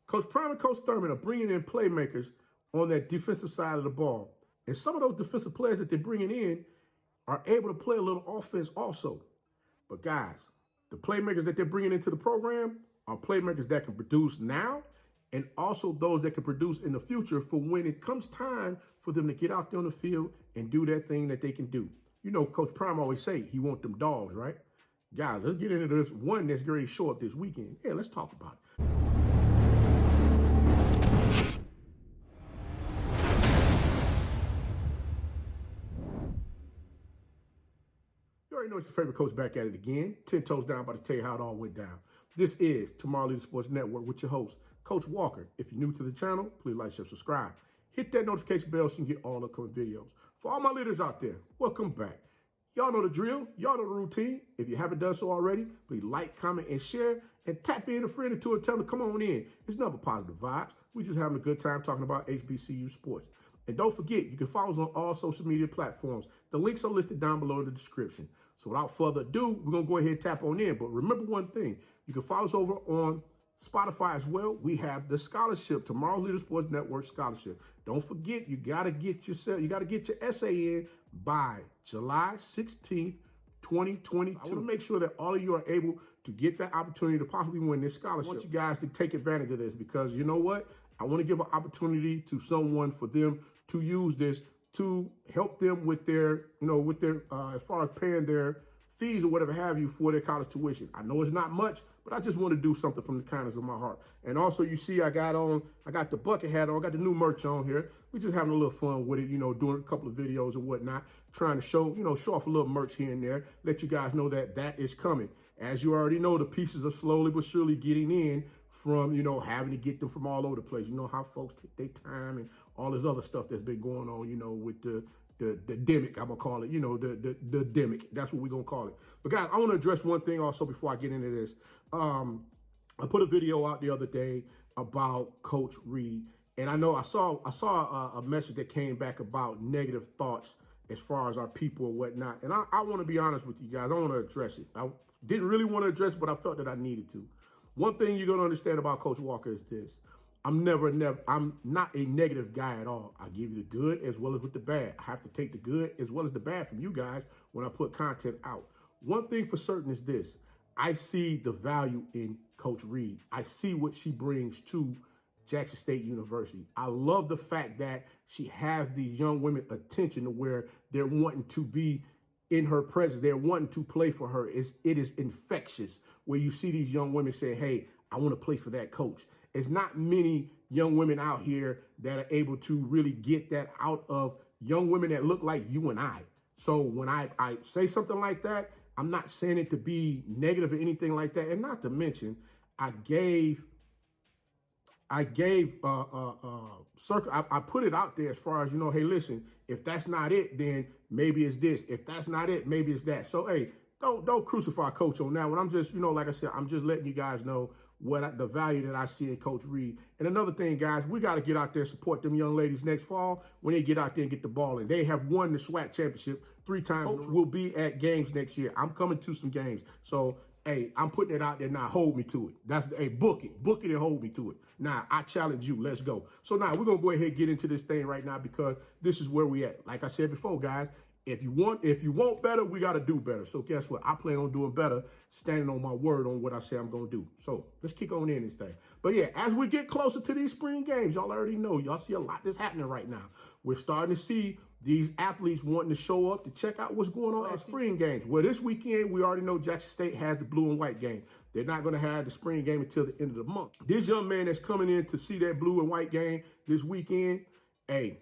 Coach Prime and Coach Thurman are bringing in playmakers on that defensive side of the ball. And some of those defensive players that they're bringing in are able to play a little offense also. But guys, the playmakers that they're bringing into the program are playmakers that can produce now and also those that can produce in the future for when it comes time for them to get out there on the field and do that thing that they can do. You know, Coach Prime always say he wants them dogs, right? Guys, let's get into this one that's going to show up this weekend. Yeah, let's talk about it. You already know it's your favorite coach back at it again. 10 toes down, about to tell you how it all went down. This is Tomorrow Leader Sports Network with your host, Coach Walker. If you're new to the channel, please like, share, subscribe. Hit that notification bell so you can get all the upcoming videos. For all my leaders out there, welcome back. Y'all know the drill. Y'all know the routine. If you haven't done so already, please like, comment, and share. And tap in a friend or two and tell them to come on in. It's never positive vibes. We're just having a good time talking about HBCU sports. And don't forget, you can follow us on all social media platforms. The links are listed down below in the description. So without further ado, we're going to go ahead and tap on in. But remember one thing, you can follow us over on Spotify as well. We have the scholarship, Tomorrow Leader Sports Network scholarship. Don't forget, you got to get your essay in by July 16th, 2022. I want to make sure that all of you are able to get that opportunity to possibly win this scholarship. I want you guys to take advantage of this because you know what? I want to give an opportunity to someone for them to use this to help them with their, as far as paying their fees or whatever have you for their college tuition. I know it's not much, but I just want to do something from the kindness of my heart. And also, you see, I got the bucket hat on, I got the new merch on here. We're just having a little fun with it, doing a couple of videos and whatnot, trying to show off a little merch here and there, let you guys know that that is coming. As you already know, the pieces are slowly but surely getting in from, having to get them from all over the place. You know how folks take their time and all this other stuff that's been going on, with the demic, I'm gonna call it, the demic. That's what we're gonna call it. But guys, I want to address one thing also before I get into this. I put a video out the other day about Coach Reed, and I know I saw a message that came back about negative thoughts as far as our people and whatnot. And I want to be honest with you guys. I want to address it. I didn't really want to address it, but I felt that I needed to. One thing you're gonna understand about Coach Walker is this. I'm not a negative guy at all. I give you the good as well as with the bad. I have to take the good as well as the bad from you guys when I put content out. One thing for certain is this. I see the value in Coach Reed. I see what she brings to Jackson State University. I love the fact that she has these young women attention to where they're wanting to be in her presence. They're wanting to play for her. It is infectious where you see these young women say, hey, I want to play for that coach. It's not many young women out here that are able to really get that out of young women that look like you and I. So when I say something like that, I'm not saying it to be negative or anything like that. And not to mention, I put it out there as far as, hey, listen, if that's not it, then maybe it's this. If that's not it, maybe it's that. So, hey, don't crucify Coach on that one. I'm just, like I said, I'm just letting you guys know the value that I see in Coach Reed. And another thing, guys, we got to get out there and support them young ladies next fall when they get out there and get the ball in. They have won the SWAC championship 3 times. Coach will be at games next year. I'm coming to some games. So, hey, I'm putting it out there now. Hold me to it. Book it and hold me to it. Now, I challenge you. Let's go. So now we're going to go ahead and get into this thing right now because this is where we at. Like I said before, guys, if you want better, we got to do better. So guess what? I plan on doing better, standing on my word on what I say I'm going to do. So let's kick on in this thing. But yeah, as we get closer to these spring games, y'all already know, y'all see a lot that's happening right now. We're starting to see these athletes wanting to show up to check out what's going on at spring games. Well, this weekend, we already know Jackson State has the blue and white game. They're not going to have the spring game until the end of the month. This young man that's coming in to see that blue and white game this weekend, hey,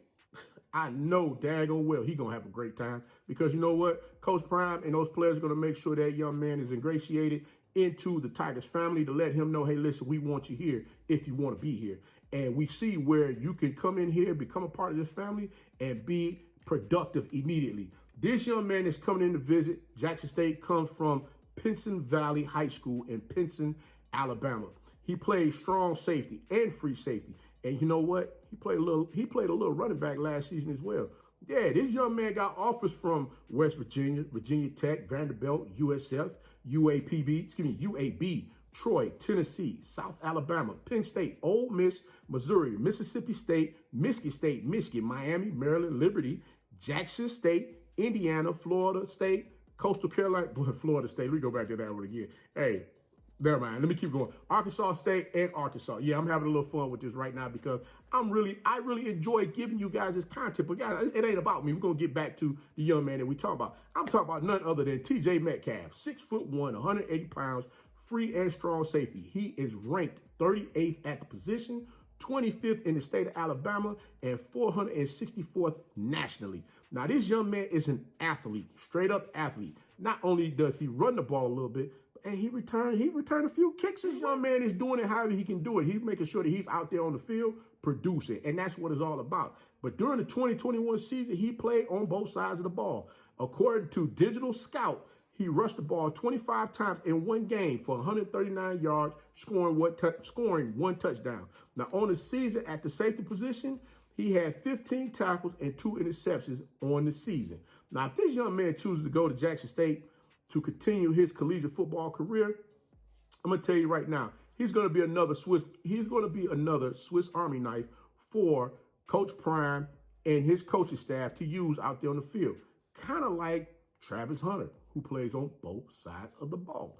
I know daggone well he going to have a great time because you know what? Coach Prime and those players are going to make sure that young man is ingratiated into the Tigers family to let him know, hey, listen, we want you here if you want to be here. And we see where you can come in here, become a part of this family, and be productive immediately. This young man is coming in to visit. Jackson State comes from Pinson Valley High School in Pinson, Alabama. He played strong safety and free safety. And you know what? He played a little running back last season as well. Yeah, this young man got offers from West Virginia, Virginia Tech, Vanderbilt, USF, UAB, Troy, Tennessee, South Alabama, Penn State, Ole Miss, Missouri, Mississippi State, Michigan, Miami, Maryland, Liberty, Jackson State, Indiana, Florida State, Coastal Carolina, Florida State. Let me go back to that one again. Hey, never mind. Let me keep going. Arkansas State and Arkansas. Yeah, I'm having a little fun with this right now because I really enjoy giving you guys this content. But guys, it ain't about me. We're going to get back to the young man that we talk about. I'm talking about none other than TJ Metcalf, 6'1", 180 pounds, free and strong safety. He is ranked 38th at the position, 25th in the state of Alabama, and 464th nationally. Now, this young man is an athlete, straight up athlete. Not only does he run the ball a little bit, and he returned a few kicks. This young man is doing it however he can do it. He's making sure that he's out there on the field producing, and that's what it's all about. But during the 2021 season, he played on both sides of the ball. According to Digital Scout, he rushed the ball 25 times in one game for 139 yards, scoring one touchdown. Now, on the season at the safety position, he had 15 tackles and 2 interceptions on the season. Now, if this young man chooses to go to Jackson State to continue his collegiate football career, I'm gonna tell you right now, he's gonna be another Swiss Army knife for Coach Prime and his coaching staff to use out there on the field. Kind of like Travis Hunter, who plays on both sides of the ball.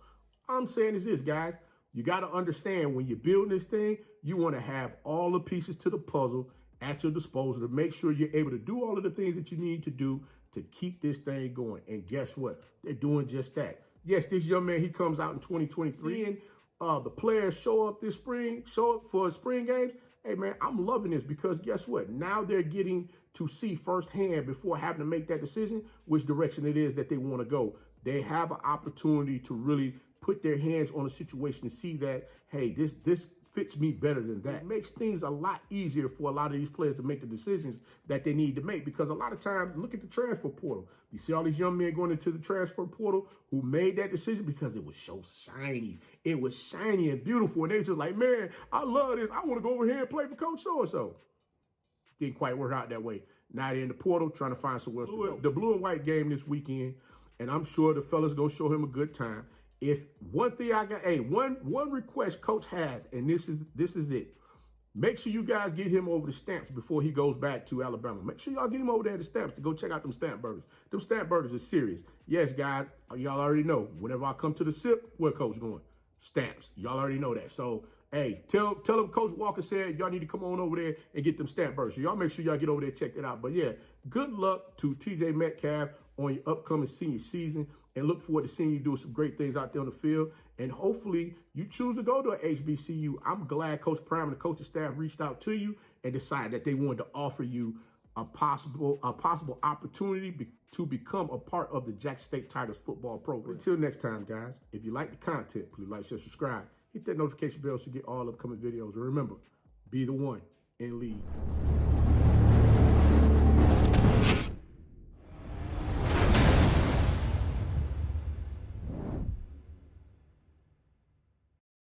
All I'm saying is this, guys. You got to understand when you're building this thing, you want to have all the pieces to the puzzle at your disposal to make sure you're able to do all of the things that you need to do to keep this thing going. And guess what? They're doing just that. Yes, this young man, he comes out in 2023 and the players show up for spring games. Hey, man, I'm loving this because guess what? Now they're getting to see firsthand before having to make that decision which direction it is that they want to go. They have an opportunity to really put their hands on a situation to see that, hey, this fits me better than that. It makes things a lot easier for a lot of these players to make the decisions that they need to make because a lot of times, look at the transfer portal. You see all these young men going into the transfer portal who made that decision because it was so shiny. It was shiny and beautiful. And they were just like, man, I love this. I want to go over here and play for Coach so-and-so. Didn't quite work out that way. Now they're in the portal trying to find somewhere else to go. The blue and white game this weekend, and I'm sure the fellas going to show him a good time. If one thing I got, one request Coach has, and this is it. Make sure you guys get him over the Stamps before he goes back to Alabama. Make sure y'all get him over there to Stamps to go check out them Stamp Burgers. Them Stamp Burgers are serious. Yes, guys, y'all already know. Whenever I come to the SIP, where Coach going? Stamps. Y'all already know that. So, hey, tell him Coach Walker said y'all need to come on over there and get them Stamp Burgers. So y'all make sure y'all get over there and check that out. But yeah, good luck to TJ Metcalf on your upcoming senior season. And look forward to seeing you do some great things out there on the field. And hopefully you choose to go to an HBCU. I'm glad Coach Prime and the coaching staff reached out to you and decided that they wanted to offer you a possible opportunity to become a part of the Jackson State Tigers football program. Until next time, guys, if you like the content, please like, share, subscribe. Hit that notification bell so you get all upcoming videos. And remember, be the one and lead.